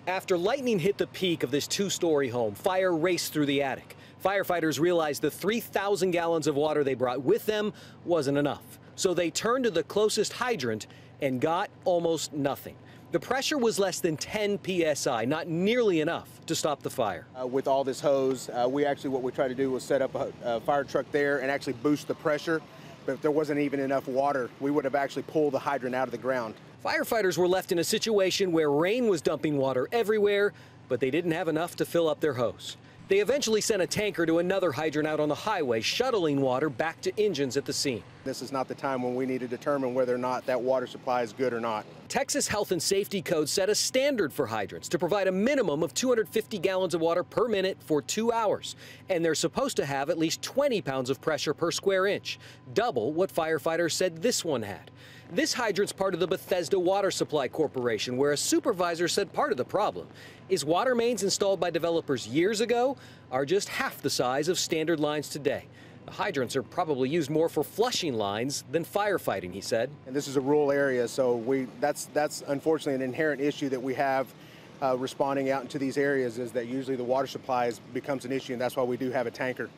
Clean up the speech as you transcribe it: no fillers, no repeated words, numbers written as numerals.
After lightning hit the peak of this two-story home, fire raced through the attic. Firefighters realized the 3,000 gallons of water they brought with them wasn't enough. So they turned to the closest hydrant and got almost nothing. The pressure was less than 10 psi, not nearly enough to stop the fire. With all this hose, what we tried to do was set up a fire truck there and actually boost the pressure. But if there wasn't even enough water, we would have actually pulled the hydrant out of the ground. Firefighters were left in a situation where rain was dumping water everywhere, but they didn't have enough to fill up their hose. They eventually sent a tanker to another hydrant out on the highway, shuttling water back to engines at the scene. This is not the time when we need to determine whether or not that water supply is good or not. Texas Health and Safety Code set a standard for hydrants to provide a minimum of 250 gallons of water per minute for 2 hours. And they're supposed to have at least 20 pounds of pressure per square inch, double what firefighters said this one had. This hydrant's part of the Bethesda Water Supply Corporation, where a supervisor said part of the problem is water mains installed by developers years ago are just half the size of standard lines today. The hydrants are probably used more for flushing lines than firefighting, he said. And this is a rural area, so that's unfortunately an inherent issue that we have responding out into these areas, is that usually the water supply becomes an issue, and that's why we do have a tanker.